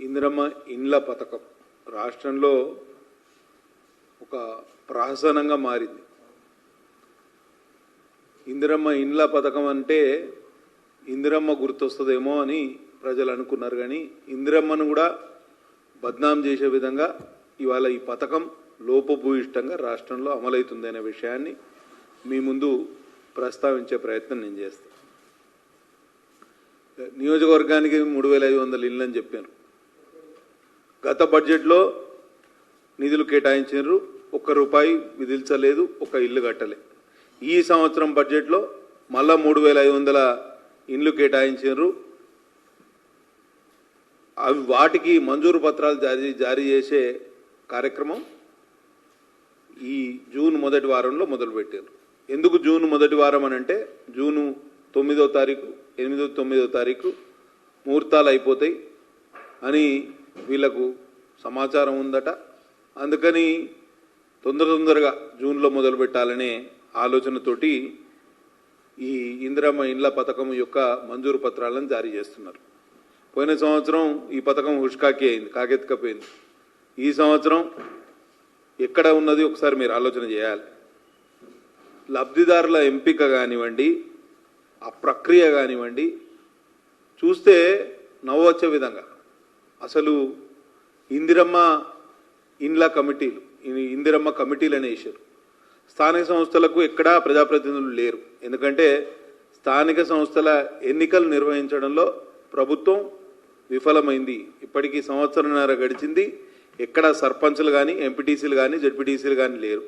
ఇందిరమ్మ ఇండ్ల పథకం రాష్ట్రంలో ఒక ప్రహసనంగా మారింది. ఇందిరమ్మ ఇండ్ల పథకం అంటే ఇందిరమ్మ గుర్తొస్తుందేమో అని ప్రజలు అనుకున్నారు. కానీ ఇందిరమ్మను కూడా బద్నాం చేసే విధంగా ఇవాళ ఈ పథకం లోపభూయిష్టంగా రాష్ట్రంలో అమలవుతుందనే విషయాన్ని మీ ముందు ప్రస్తావించే ప్రయత్నం నేను చేస్తాను. నియోజకవర్గానికి 3500 ఇళ్ళు అని చెప్పాను. గత బడ్జెట్లో నిధులు కేటాయించారు, ₹1 విధించలేదు, ఒక ఇల్లు కట్టలే. ఈ సంవత్సరం బడ్జెట్లో మళ్ళా 3500 ఇండ్లు కేటాయించారు. అవి వాటికి మంజూరు పత్రాలు జారీ చేసే కార్యక్రమం ఈ జూన్ మొదటి వారంలో మొదలుపెట్టారు. ఎందుకు జూన్ మొదటి వారం అని అంటే జూను 9వ తారీఖు 8వ 9వ తారీఖు ముహూర్తాలు అయిపోతాయి అని వీళ్ళకు సమాచారం ఉందట. అందుకని తొందరగా జూన్లో మొదలు పెట్టాలనే ఆలోచనతోటి ఈ ఇందిరమ్మ ఇండ్ల పథకం యొక్క మంజూరు పత్రాలను జారీ చేస్తున్నారు. పోయిన సంవత్సరం ఈ పథకం హుష్కాకి అయింది, కాకెత్తుకపోయింది. ఈ సంవత్సరం ఎక్కడ ఉన్నది ఒకసారి మీరు ఆలోచన చేయాలి. లబ్ధిదారుల ఎంపిక కానివ్వండి, ఆ ప్రక్రియ కానివ్వండి, చూస్తే నవ్వొచ్చే విధంగా అసలు ఇందిరమ్మ ఇండ్ల కమిటీలు, ఇందిరమ్మ కమిటీలు అనే వేశారు. స్థానిక సంస్థలకు ఎక్కడా ప్రజాప్రతినిధులు లేరు. ఎందుకంటే స్థానిక సంస్థల ఎన్నికలు నిర్వహించడంలో ప్రభుత్వం విఫలమైంది. ఇప్పటికీ సంవత్సరంన్నర గడిచింది. ఎక్కడ సర్పంచ్లు కానీ, ఎంపీటీసీలు కానీ, జడ్పీటీసీలు కానీ లేరు.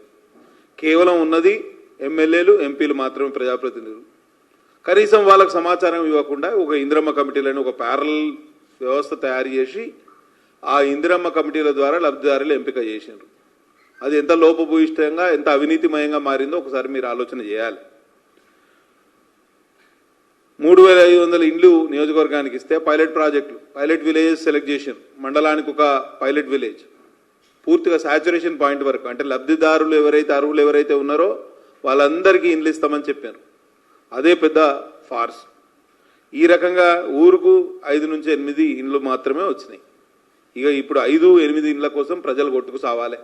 కేవలం ఉన్నది ఎమ్మెల్యేలు, ఎంపీలు మాత్రమే ప్రజాప్రతినిధులు. కనీసం వాళ్ళకు సమాచారం ఇవ్వకుండా ఒక ఇందిరమ్మ కమిటీలను ఒక ప్యారలల్ వ్యవస్థ తయారు చేసి ఆ ఇందిరమ్మ కమిటీల ద్వారా లబ్ధిదారులు ఎంపిక చేసినారు. అది ఎంత లోపభూయిష్టంగా, ఎంత అవినీతిమయంగా మారిందో ఒకసారి మీరు ఆలోచన చేయాలి. 3500 ఇండ్లు నియోజకవర్గానికి ఇస్తే పైలట్ ప్రాజెక్టులు, పైలట్ విలేజెస్ సెలెక్ట్ చేశారు. మండలానికి ఒక పైలట్ విలేజ్ పూర్తిగా సాచురేషన్ పాయింట్ వరకు, అంటే లబ్ధిదారులు ఎవరైతే అర్హులు ఎవరైతే ఉన్నారో వాళ్ళందరికీ ఇండ్లు ఇస్తామని చెప్పారు. అదే పెద్ద ఫార్స్. ఈ రకంగా ఊరుకు 5 నుంచి 8 ఇండ్లు మాత్రమే వచ్చినాయి. ఇక ఇప్పుడు 5-8 ఇండ్ల కోసం ప్రజలు కొట్టుకు సావాలి.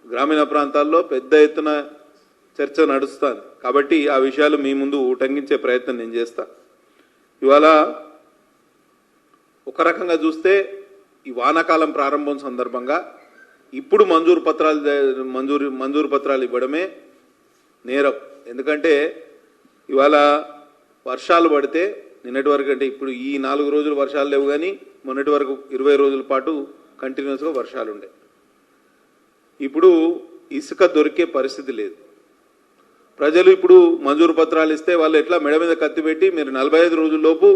గ్రామీణ ప్రాంతాల్లో పెద్ద ఎత్తున చర్చ నడుస్తుంది. కాబట్టి ఆ విషయాలు మీ ముందు ఉటంకించే ప్రయత్నం నేను చేస్తా. ఇవాళ ఒక రకంగా చూస్తే ఈ వానాకాలం ప్రారంభం సందర్భంగా ఇప్పుడు మంజూరు పత్రాలు ఇవ్వడమే నేరం. ఎందుకంటే ఇవాళ వర్షాలు పడితే నిన్నటి వరకు, అంటే ఇప్పుడు ఈ 4 రోజులు వర్షాలు లేవు, కానీ మొన్నటి వరకు 20 రోజుల పాటు కంటిన్యూస్గా వర్షాలు ఉండే. ఇప్పుడు ఇసుక దొరికే పరిస్థితి లేదు. ప్రజలు ఇప్పుడు మంజూరు పత్రాలు ఇస్తే వాళ్ళు ఎట్లా మెడ మీద కత్తి పెట్టి మీరు 45 రోజుల్లోపు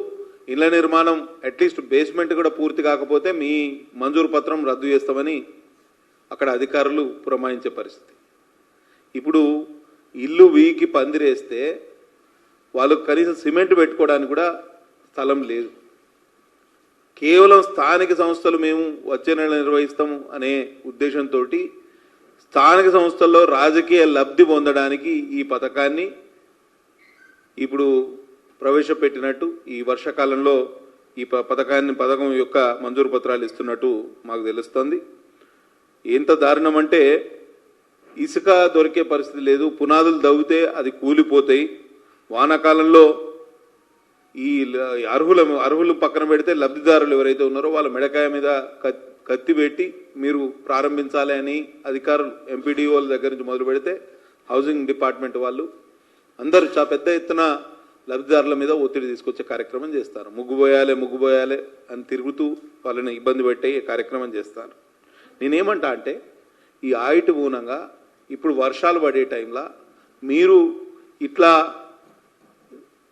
ఇళ్ల నిర్మాణం అట్లీస్ట్ బేస్మెంట్ కూడా పూర్తి కాకపోతే మీ మంజూరు పత్రం రద్దు చేస్తామని అక్కడ అధికారులు పురమాయించే పరిస్థితి. ఇప్పుడు ఇల్లు వీకి పందిరేస్తే వాళ్ళు కనీసం సిమెంట్ పెట్టుకోవడానికి కూడా స్థలం లేదు. కేవలం స్థానిక సంస్థలు మేము వచ్చే నెల నిర్వహిస్తాము అనే ఉద్దేశంతో స్థానిక సంస్థల్లో రాజకీయ లబ్ధి పొందడానికి ఈ పథకాన్ని ఇప్పుడు ప్రవేశపెట్టినట్టు, ఈ వర్షాకాలంలో ఈ పథకం యొక్క మంజూరు పత్రాలు ఇస్తున్నట్టు మాకు తెలుస్తుంది. ఎంత దారుణం అంటే ఇసుక దొరికే పరిస్థితి లేదు. పునాదులు దవ్వితే అది కూలిపోతాయి. వానాకాలంలో ఈ అర్హులు పక్కన పెడితే లబ్ధిదారులు ఎవరైతే ఉన్నారో వాళ్ళ మెడకాయ మీద కత్తి పెట్టి మీరు ప్రారంభించాలి అని అధికారులు ఎంపీడీఓల దగ్గర నుంచి మొదలు పెడితే హౌసింగ్ డిపార్ట్మెంట్ వాళ్ళు అందరూ పెద్ద ఎత్తున లబ్ధిదారుల మీద ఒత్తిడి తీసుకొచ్చే కార్యక్రమం చేస్తారు. ముగ్గుపోయాలి అని తిరుగుతూ వాళ్ళని ఇబ్బంది పెట్టే కార్యక్రమం చేస్తారు. నేనేమంటా అంటే ఈ ఆయిటి మూలంగా ఇప్పుడు వర్షాలు పడే టైంలో మీరు ఇట్లా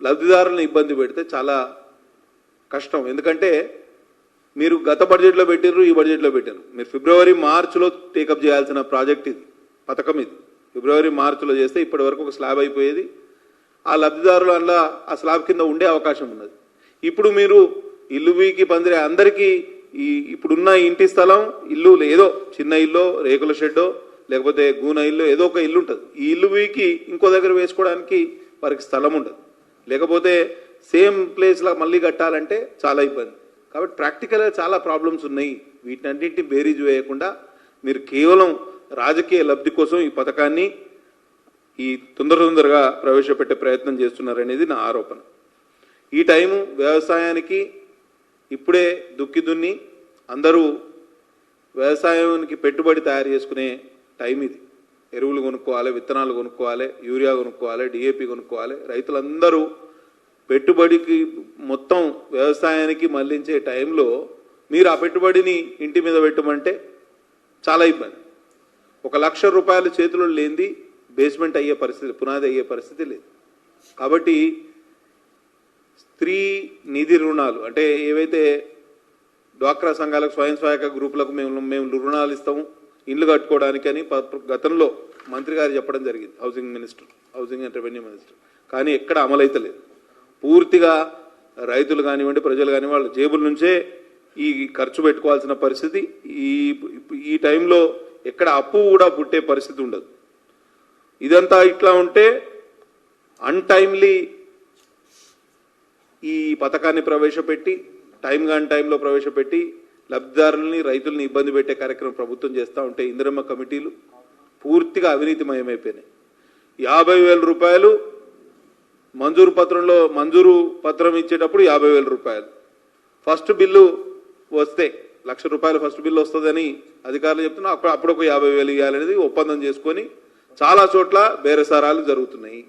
లబ్ధిదారులను ఇబ్బంది పెడితే చాలా కష్టం. ఎందుకంటే మీరు గత బడ్జెట్లో పెట్టారు, ఈ బడ్జెట్లో పెట్టారు. మీరు ఫిబ్రవరి మార్చిలో టేకప్ చేయాల్సిన ప్రాజెక్ట్ ఇది, పథకం ఇది. ఫిబ్రవరి మార్చిలో చేస్తే ఇప్పటి వరకు ఒక స్లాబ్ అయిపోయేది. ఆ లబ్ధిదారులు అందులో ఆ స్లాబ్ కింద ఉండే అవకాశం ఉన్నది. ఇప్పుడు మీరు ఇల్లు వీకి పందిరే అందరికీ ఇప్పుడున్న ఇంటి స్థలం, ఇల్లు ఏదో చిన్న ఇల్లు, రేకుల షెడ్డో లేకపోతే గూన ఇల్లు, ఏదో ఒక ఇల్లు ఉంటుంది. ఈ ఇల్లు వీకి ఇంకో దగ్గర వేసుకోవడానికి వారికి స్థలం ఉండదు. లేకపోతే సేమ్ ప్లేస్లో మళ్ళీ కట్టాలంటే చాలా ఇబ్బంది. కాబట్టి ప్రాక్టికల్గా చాలా ప్రాబ్లమ్స్ ఉన్నాయి. వీటన్నింటినీ బేరీజ్ వేయకుండా మీరు కేవలం రాజకీయ లబ్ధి కోసం ఈ పథకాన్ని ఈ తొందరగా ప్రవేశపెట్టే ప్రయత్నం చేస్తున్నారనేది నా ఆరోపణ. ఈ టైము వ్యవసాయానికి ఇప్పుడే దుక్కి దున్ని అందరూ వ్యవసాయానికి పెట్టుబడి తయారు చేసుకునే టైం ఇది. ఎరువులు కొనుక్కోవాలి, విత్తనాలు కొనుక్కోవాలి, యూరియా కొనుక్కోవాలి, డిఏపి కొనుక్కోవాలి. రైతులందరూ పెట్టుబడికి మొత్తం వ్యవసాయానికి మళ్లించే టైంలో మీరు ఆ పెట్టుబడిని ఇంటి మీద పెట్టమంటే చాలా ఇబ్బంది. 1,00,000 రూపాయలు చేతిలో లేనిది బేస్మెంట్ అయ్యే పరిస్థితి, పునాది అయ్యే పరిస్థితి లేదు. కాబట్టి స్త్రీ నిధి రుణాలు అంటే ఏవైతే డ్వాక్రా సంఘాలకు, స్వయం సహాయక గ్రూపులకు మేము రుణాలు ఇస్తాము ఇండ్లు కట్టుకోవడానికి అని గతంలో మంత్రి గారు చెప్పడం జరిగింది, హౌసింగ్ అండ్ రెవెన్యూ మినిస్టర్. కానీ ఎక్కడ అమలైతలేదు. పూర్తిగా రైతులు కానివ్వండి, ప్రజలు కానివ్వండి, వాళ్ళ జేబుల నుంచే ఈ ఖర్చు పెట్టుకోవాల్సిన పరిస్థితి. ఈ టైంలో ఎక్కడ అప్పు కూడా పుట్టే పరిస్థితి ఉండదు. ఇదంతా ఇట్లా ఉంటే అన్టైమ్లీ ఈ పథకాన్ని ప్రవేశపెట్టి టైంలో ప్రవేశపెట్టి లబ్ధిదారులని, రైతుల్ని ఇబ్బంది పెట్టే కార్యక్రమం ప్రభుత్వం చేస్తూ ఉంటే ఇందిరమ్మ కమిటీలు పూర్తిగా అవినీతిమయమైపోయినాయి. 50,000 రూపాయలు మంజూరు పత్రం ఇచ్చేటప్పుడు 50,000 రూపాయలు. ఫస్ట్ బిల్లు వస్తే 1,00,000 రూపాయలు ఫస్ట్ బిల్లు వస్తుందని అధికారులు చెప్తున్నా. అప్పుడు ఒక 50,000 ఇవ్వాలనేది ఒప్పందం చేసుకొని చాలా చోట్ల బేరసారాలు జరుగుతున్నాయి.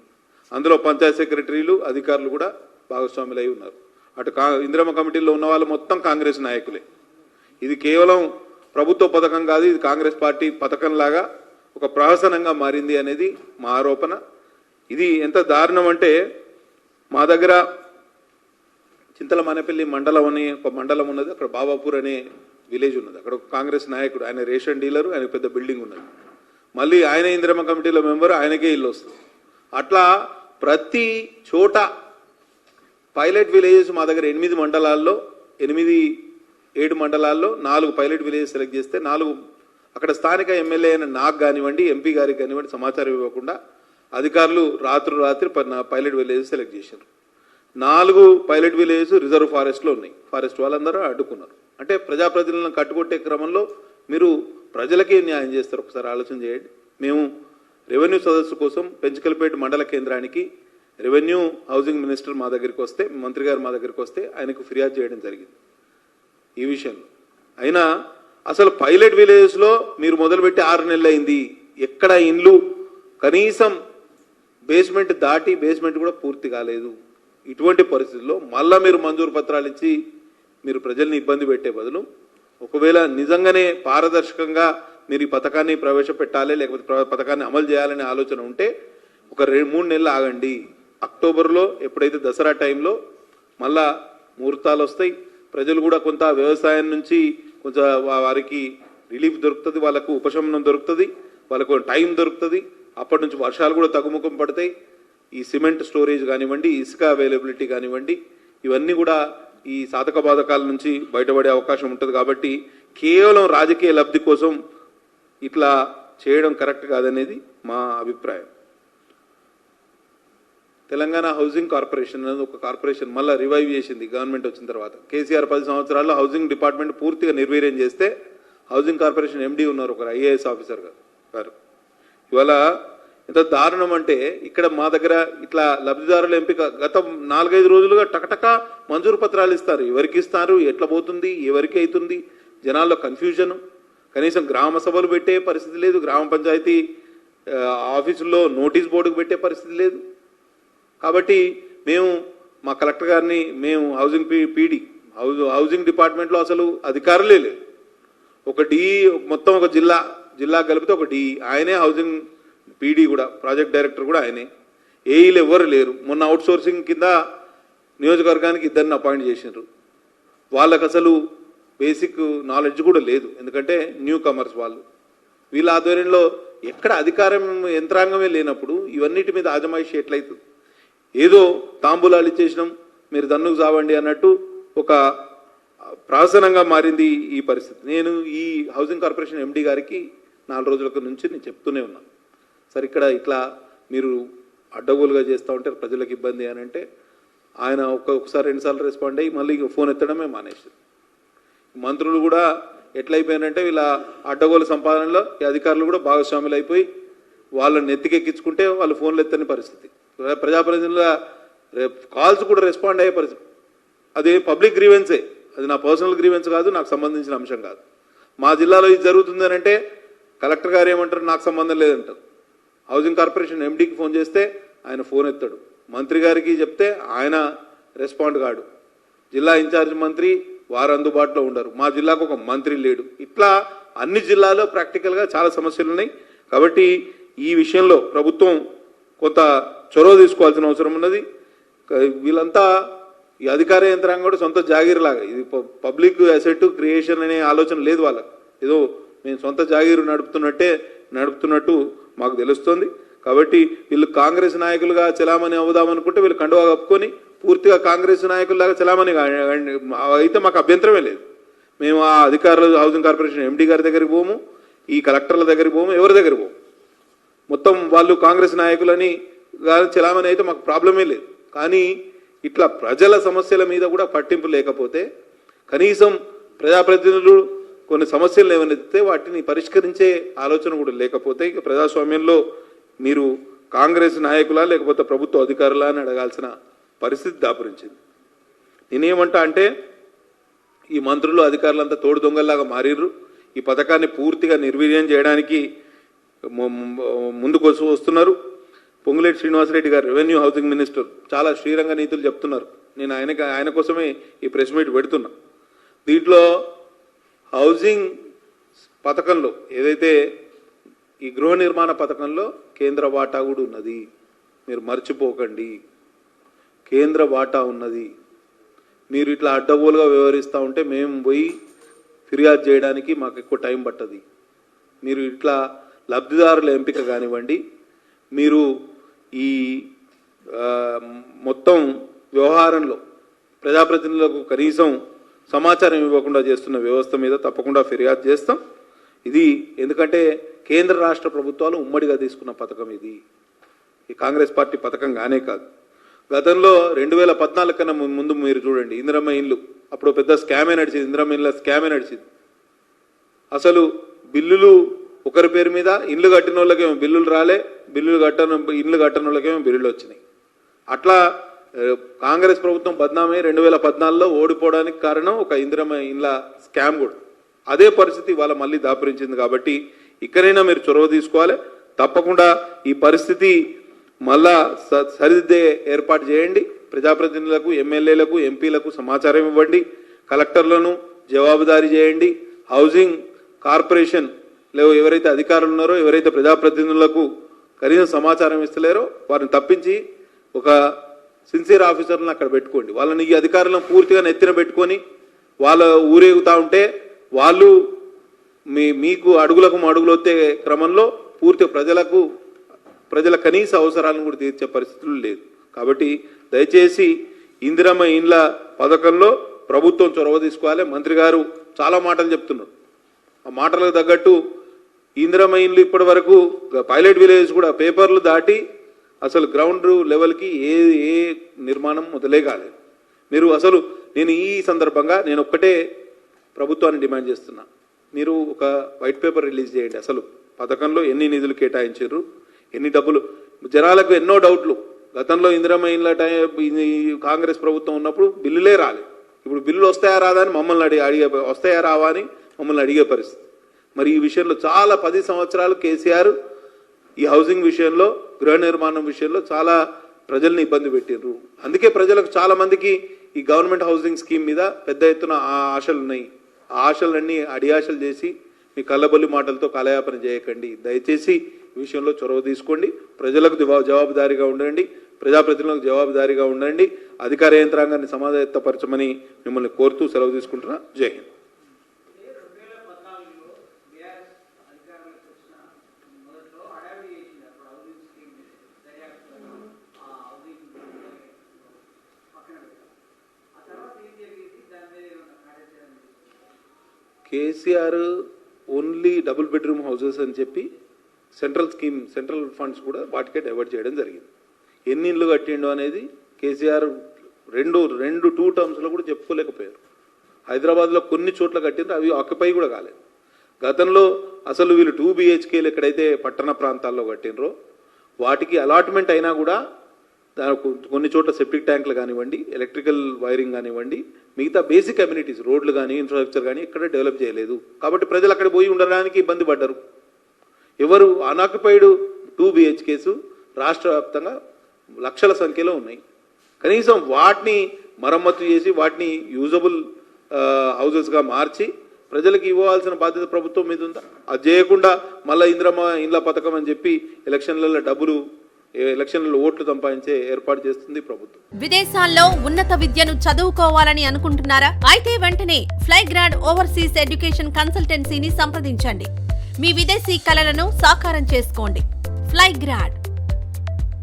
అందులో పంచాయత్ సెక్రటరీలు, అధికారులు కూడా భాగస్వాములై ఉన్నారు. అటు ఇందిరమ్మ కమిటీలో ఉన్న వాళ్ళు మొత్తం కాంగ్రెస్ నాయకులే. ఇది కేవలం ప్రభుత్వ పథకం కాదు, ఇది కాంగ్రెస్ పార్టీ పథకంలాగా ఒక ప్రహసనంగా మారింది అనేది మా ఆరోపణ. ఇది ఎంత దారుణం అంటే మా దగ్గర చింతల మానేపల్లి మండలం అని ఒక మండలం ఉన్నది. అక్కడ బాబాపూర్ అనే విలేజ్ ఉన్నది. అక్కడ ఒక కాంగ్రెస్ నాయకుడు, ఆయన రేషన్ డీలరు, ఆయన పెద్ద బిల్డింగ్ ఉన్నది. మళ్ళీ ఆయన ఇందిరమ్మ కమిటీలో మెంబరు, ఆయనకే ఇల్లు వస్తుంది. అట్లా ప్రతి చోట పైలట్ విలేజెస్ మా దగ్గర 7 మండలాల్లో 7 మండలాల్లో 4 పైలట్ విలేజెస్ సెలెక్ట్ చేస్తే 4 అక్కడ స్థానిక ఎమ్మెల్యే అయిన నాకు కానివ్వండి, ఎంపీ గారికి కానివ్వండి సమాచారం ఇవ్వకుండా అధికారులు రాత్రి పైలట్ విలేజెస్ సెలెక్ట్ చేశారు. 4 పైలట్ విలేజెస్ రిజర్వ్ ఫారెస్ట్లో ఉన్నాయి. ఫారెస్ట్ వాళ్ళందరూ అడ్డుకున్నారు. అంటే ప్రజాప్రతినిధులను కట్టుకొట్టే క్రమంలో మీరు ప్రజలకే న్యాయం చేస్తారు. ఒకసారి ఆలోచన చేయండి. మేము రెవెన్యూ సదస్సు కోసం పెంచకల్పేట మండల కేంద్రానికి రెవెన్యూ హౌసింగ్ మినిస్టర్ మా దగ్గరికి వస్తే, మంత్రి గారు మా దగ్గరికి వస్తే ఆయనకు ఫిర్యాదు చేయడం జరిగింది ఈ విషయంలో. అయినా అసలు పైలట్ విలేజెస్లో మీరు మొదలుపెట్టి 6 నెలలు అయింది. ఎక్కడ ఇండ్లు కనీసం బేస్మెంట్ దాటి బేస్మెంట్ కూడా పూర్తి కాలేదు. ఇటువంటి పరిస్థితుల్లో మళ్ళా మీరు మంజూరు పత్రాలు ఇచ్చి మీరు ప్రజల్ని ఇబ్బంది పెట్టే బదులు ఒకవేళ నిజంగానే పారదర్శకంగా మీరు ఈ పథకాన్ని ప్రవేశపెట్టాలి, లేకపోతే పథకాన్ని అమలు చేయాలనే ఆలోచన ఉంటే ఒక 2-3 నెలలు ఆగండి. అక్టోబర్లో ఎప్పుడైతే దసరా టైంలో మళ్ళా ముహూర్తాలు వస్తాయి, ప్రజలు కూడా కొంత వ్యవసాయం నుంచి కొంచెం వారికి రిలీఫ్ దొరుకుతుంది, వాళ్ళకు ఉపశమనం దొరుకుతుంది, వాళ్ళకు టైం దొరుకుతుంది. అప్పటి నుంచి వర్షాలు కూడా తగ్గుముఖం పడతాయి. ఈ సిమెంట్ స్టోరేజ్ కానివ్వండి, ఇసుక అవైలబిలిటీ కానివ్వండి, ఇవన్నీ కూడా ఈ సాధక బాధకాల నుంచి బయటపడే అవకాశం ఉంటుంది. కాబట్టి కేవలం రాజకీయ లబ్ధి కోసం ఇట్లా చేయడం కరెక్ట్ కాదనేది మా అభిప్రాయం. తెలంగాణ హౌసింగ్ కార్పొరేషన్ అనేది ఒక కార్పొరేషన్ మళ్ళీ రివైవ్ చేసింది గవర్నమెంట్ వచ్చిన తర్వాత. కేసీఆర్ 10 సంవత్సరాల్లో హౌసింగ్ డిపార్ట్మెంట్ పూర్తిగా నిర్వీర్యం చేస్తే హౌసింగ్ కార్పొరేషన్ ఎండీ ఉన్నారు ఒక ఐఏఎస్ ఆఫీసర్ గారు. ఇవాళ ఎంత దారుణం అంటే ఇక్కడ మా దగ్గర ఇట్లా లబ్ధిదారుల ఎంపిక గత 4-5 రోజులుగా టకటక మంజూరు పత్రాలు ఇస్తారు. ఎవరికి ఇస్తారు, ఎట్లా పోతుంది, ఎవరికి అవుతుంది, జనాల్లో కన్ఫ్యూజన్. కనీసం గ్రామ సభలు పెట్టే పరిస్థితి లేదు, గ్రామ పంచాయతీ ఆఫీసుల్లో నోటీస్ బోర్డుకు పెట్టే పరిస్థితి లేదు. కాబట్టి మేము మా కలెక్టర్ గారిని మేము హౌసింగ్ డిపార్ట్మెంట్లో అసలు అధికారులే లేదు. ఒక డిఈ మొత్తం ఒక జిల్లా కలిపితే ఒక డిఈ, ఆయనే హౌసింగ్ పీడీ కూడా, ప్రాజెక్ట్ డైరెక్టర్ కూడా ఆయనే. ఏఈలు ఎవరు లేరు. మొన్న అవుట్ సోర్సింగ్ కింద నియోజకవర్గానికి 2 అపాయింట్ చేసినారు. వాళ్ళకు అసలు బేసిక్ నాలెడ్జ్ కూడా లేదు, ఎందుకంటే న్యూ కమర్స్ వాళ్ళు. వీళ్ళ ఆధ్వర్యంలో ఎక్కడ అధికారం యంత్రాంగమే లేనప్పుడు ఇవన్నిటి మీద ఆజమాయిషి ఎట్లయితుంది? ఏదో తాంబూలాలు ఇచ్చేసినాం, మీరు దన్నుకు చావండి అన్నట్టు ఒక ప్రహసనంగా మారింది ఈ పరిస్థితి. నేను ఈ హౌసింగ్ కార్పొరేషన్ ఎండీ గారికి 4 రోజుల నుంచి నేను చెప్తూనే ఉన్నాను, సార్ ఇక్కడ ఇట్లా మీరు అడ్డగోలుగా చేస్తూ ఉంటే ప్రజలకు ఇబ్బంది అని అంటే ఆయన ఒకసారి 2 సార్లు రెస్పాండ్ అయ్యి మళ్ళీ ఫోన్ ఎత్తడమే మానేసి మంత్రులు కూడా ఎట్లయిపోయినంటే వీళ్ళ అడ్డగోలు సంపాదనలో ఈ అధికారులు కూడా భాగస్వాములు అయిపోయి వాళ్ళని నెత్తికెక్కించుకుంటే వాళ్ళు ఫోన్లు ఎత్తని పరిస్థితి. ప్రజాప్రతినిధుల కాల్స్ కూడా రెస్పాండ్ అయ్యే పరిస్థితి. అది పబ్లిక్ గ్రీవెన్సే, అది నా పర్సనల్ గ్రీవెన్స్ కాదు, నాకు సంబంధించిన అంశం కాదు. మా జిల్లాలో ఇది జరుగుతుంది అని అంటే కలెక్టర్ గారు ఏమంటారు, నాకు సంబంధం లేదంటారు. హౌసింగ్ కార్పొరేషన్ ఎండీకి ఫోన్ చేస్తే ఆయన ఫోన్ ఎత్తాడు, మంత్రి గారికి చెప్తే ఆయన రెస్పాండ్ కాడు, జిల్లా ఇన్ఛార్జ్ మంత్రి వారు అందుబాటులో ఉండరు, మా జిల్లాకు ఒక మంత్రి లేడు. ఇట్లా అన్ని జిల్లాల్లో ప్రాక్టికల్గా చాలా సమస్యలు ఉన్నాయి. కాబట్టి ఈ విషయంలో ప్రభుత్వం కొంత చొరవ తీసుకోవాల్సిన అవసరం ఉన్నది. వీళ్ళంతా ఈ అధికార యంత్రాంగం కూడా సొంత జాగీరులాగా, ఇది పబ్లిక్ అసెట్ క్రియేషన్ అనే ఆలోచన లేదు వాళ్ళకి. ఏదో మేము సొంత జాగీరు నడుపుతున్నట్టు మాకు తెలుస్తుంది. కాబట్టి వీళ్ళు కాంగ్రెస్ నాయకులుగా చలామణి అవుదామనుకుంటే వీళ్ళు కండువా కప్పుకొని పూర్తిగా కాంగ్రెస్ నాయకుల్లాగా చలామణి అయితే మాకు అభ్యంతరమే లేదు. మేము ఆ అధికారులు హౌసింగ్ కార్పొరేషన్ ఎండీ గారి దగ్గరికి పోము, ఈ కలెక్టర్ల దగ్గరికి పోము, ఎవరి దగ్గర పోము. మొత్తం వాళ్ళు కాంగ్రెస్ నాయకులని చలామణి అయితే మాకు ప్రాబ్లమే లేదు. కానీ ఇట్లా ప్రజల సమస్యల మీద కూడా పట్టింపు లేకపోతే, కనీసం ప్రజాప్రతినిధులు కొన్ని సమస్యలు ఏమనెత్తితే వాటిని పరిష్కరించే ఆలోచన కూడా లేకపోతే ఇక ప్రజాస్వామ్యంలో మీరు కాంగ్రెస్ నాయకులా లేకపోతే ప్రభుత్వ అధికారులా అని అడగాల్సిన పరిస్థితి దాపురించింది. నేనేమంటా అంటే ఈ మంత్రులు అధికారులంతా తోడు దొంగల్లాగా మారిర్రు. ఈ పథకాన్ని పూర్తిగా నిర్వీర్యం చేయడానికి ముందుకు వస్తున్నారు. పొంగులేటి శ్రీనివాసరెడ్డి గారు రెవెన్యూ హౌసింగ్ మినిస్టర్ చాలా శ్రీరంగ నీతులు చెప్తున్నారు. నేను ఆయన కోసమే ఈ ప్రెస్ మీట్ పెడుతున్నా. దీంట్లో హౌసింగ్ పథకంలో ఏదైతే ఈ గృహ నిర్మాణ పథకంలో కేంద్ర వాటా కూడా ఉన్నది, మీరు మర్చిపోకండి. కేంద్ర వాటా ఉన్నది. మీరు ఇట్లా అడ్డగోలుగా వ్యవహరిస్తూ ఉంటే మేము పోయి ఫిర్యాదు చేయడానికి మాకు ఎక్కువ టైం పట్టది. మీరు ఇట్లా లబ్ధిదారుల ఎంపిక కానివ్వండి, మీరు ఈ మొత్తం వ్యవహారంలో ప్రజాప్రతినిధులకు కనీసం సమాచారం ఇవ్వకుండా చేస్తున్న వ్యవస్థ మీద తప్పకుండా ఫిర్యాదు చేస్తాం. ఇది ఎందుకంటే కేంద్ర రాష్ట్ర ప్రభుత్వాలు ఉమ్మడిగా తీసుకున్న పథకం ఇది. ఈ కాంగ్రెస్ పార్టీ పథకం కానే కాదు. గతంలో 2014 కన్నా ముందు మీరు చూడండి, ఇందిరమ్మ ఇండ్లు అప్పుడు పెద్ద స్కామే నడిచింది. ఇందిరమ్మ ఇండ్ల స్కామే నడిచింది. అసలు బిల్లులు ఒకరి పేరు మీద, ఇండ్లు కట్టిన వాళ్ళకేమో బిల్లులు రాలే, ఇండ్లు కట్టని వాళ్ళకేమో బిల్లులు వచ్చినాయి. అట్లా కాంగ్రెస్ ప్రభుత్వం బద్నామై 2014లో ఓడిపోవడానికి కారణం ఒక ఇందిరమ్మ ఇండ్ల స్కామ్ కూడా. అదే పరిస్థితి వాళ్ళ మళ్ళీ దాపురించింది. కాబట్టి ఇక్కడైనా మీరు చొరవ తీసుకోవాలి. తప్పకుండా ఈ పరిస్థితి మళ్ళా సరిదిద్దే ఏర్పాటు చేయండి. ప్రజాప్రతినిధులకు, ఎమ్మెల్యేలకు, ఎంపీలకు సమాచారం ఇవ్వండి. కలెక్టర్లను జవాబుదారీ చేయండి. హౌసింగ్ కార్పొరేషన్ ఎవరైతే అధికారులు ఉన్నారో, ఎవరైతే ప్రజాప్రతినిధులకు కనీసం సమాచారం ఇస్తలేరో వారిని తప్పించి ఒక సిన్సియర్ ఆఫీసర్లను అక్కడ పెట్టుకోండి. వాళ్ళని ఈ అధికారులను పూర్తిగా నెత్తిన పెట్టుకొని వాళ్ళ ఊరేగుతూ ఉంటే వాళ్ళు మీకు అడుగులకు అడుగులు వచ్చే క్రమంలో పూర్తి ప్రజల కనీస అవసరాలను కూడా తీర్చే పరిస్థితులు లేదు. కాబట్టి దయచేసి ఇందిరమ్మ ఇండ్ల పథకంలో ప్రభుత్వం చొరవ తీసుకోవాలి. మంత్రి గారు చాలా మాటలు చెప్తున్నారు. ఆ మాటలకు తగ్గట్టు ఇందిరమ్మ ఇండ్లు ఇప్పటి వరకు పైలట్ విలేజ్ కూడా పేపర్లు దాటి అసలు గ్రౌండ్ లెవెల్కి ఏ నిర్మాణం మొదలే కాలేదు. మీరు అసలు నేను ఈ సందర్భంగా నేను ఒక్కటే ప్రభుత్వాన్ని డిమాండ్ చేస్తున్నా, మీరు ఒక వైట్ పేపర్ రిలీజ్ చేయండి. అసలు పథకంలో ఎన్ని నిధులు కేటాయించారు, ఎన్ని డబ్బులు. జనాలకు ఎన్నో డౌట్లు. గతంలో ఇందిరమ్మ ఇండ్ల కాంగ్రెస్ ప్రభుత్వం ఉన్నప్పుడు బిల్లులే రాలేదు. ఇప్పుడు బిల్లులు వస్తాయా రాదా అని మమ్మల్ని వస్తాయా రావా అని మమ్మల్ని అడిగే పరిస్థితి. మరి ఈ విషయంలో చాలా 10 సంవత్సరాలు కేసీఆర్ ఈ హౌసింగ్ విషయంలో, గృహ నిర్మాణం విషయంలో చాలా ప్రజల్ని ఇబ్బంది పెట్టారు. అందుకే ప్రజలకు చాలా మందికి ఈ గవర్నమెంట్ హౌసింగ్ స్కీమ్ మీద పెద్ద ఎత్తున ఆశలు ఉన్నాయి. ఆ ఆశలన్నీ అడియాశలు చేసి మీ కళ్ళబొల్లి మాటలతో కాలయాపన చేయకండి. దయచేసి ఈ విషయంలో చొరవ తీసుకోండి. ప్రజలకు జవాబుదారీగా ఉండండి, ప్రజాప్రతినిధులకు జవాబుదారీగా ఉండండి. అధికార యంత్రాంగాన్ని సమావేశపరచమని మిమ్మల్ని కోరుతూ సెలవు తీసుకుంటున్నా. జై Hind. KCR only double bedroom houses అని చెప్పి సెంట్రల్ ఫండ్స్ కూడా వాటికే డైవర్ట్ చేయడం జరిగింది. ఎన్ని ఇళ్ళు కట్టిండో అనేది కేసీఆర్ 2 టర్మ్స్లో కూడా చెప్పుకోలేకపోయారు. హైదరాబాద్లో కొన్ని చోట్ల కట్టిండ్రు, అవి ఆక్యుపై కూడా కాలేదు. గతంలో అసలు వీళ్ళు 2 BHKలు ఎక్కడైతే పట్టణ ప్రాంతాల్లో కట్టినరో వాటికి అలాట్మెంట్ అయినా కూడా కొన్ని చోట్ల సెప్టిక్ ట్యాంకులు కానివ్వండి, ఎలక్ట్రికల్ వైరింగ్ కానివ్వండి, మిగతా బేసిక్ అమ్యూనిటీస్ రోడ్లు కానీ ఇన్ఫ్రాస్ట్రక్చర్ కానీ ఎక్కడ డెవలప్ చేయలేదు. కాబట్టి ప్రజలు అక్కడ పోయి ఉండడానికి ఇబ్బంది పడ్డారు. ఎవరు అన్ఆక్యుపైడ్ 2 BHKs రాష్ట్ర వ్యాప్తంగా లక్షల సంఖ్యలో ఉన్నాయి. కనీసం వాటిని మరమ్మతు చేసి వాటిని యూజబుల్ హౌజెస్గా మార్చి ప్రజలకు ఇవ్వాల్సిన బాధ్యత ప్రభుత్వం మీద ఉందా? అది చేయకుండా మళ్ళీ ఇంద్రమ్మ ఇండ్ల పథకం అని చెప్పి ఎలక్షన్లలో ఓట్లు సంపాదించే ఏర్పాటు చేస్తుంది ప్రభుత్వం. విదేశాల్లో ఉన్నత విద్యను చదువుకోవాలని అనుకుంటున్నారా? అయితే వెంటనే ఫ్లైగ్రాడ్ ఓవర్సీస్ ఎడ్యుకేషన్ కన్సల్టెన్సీని సంప్రదించండి. మీ విదేశీ కలలను సాకారం చేసుకోండి. ఫ్లైగ్రాడ్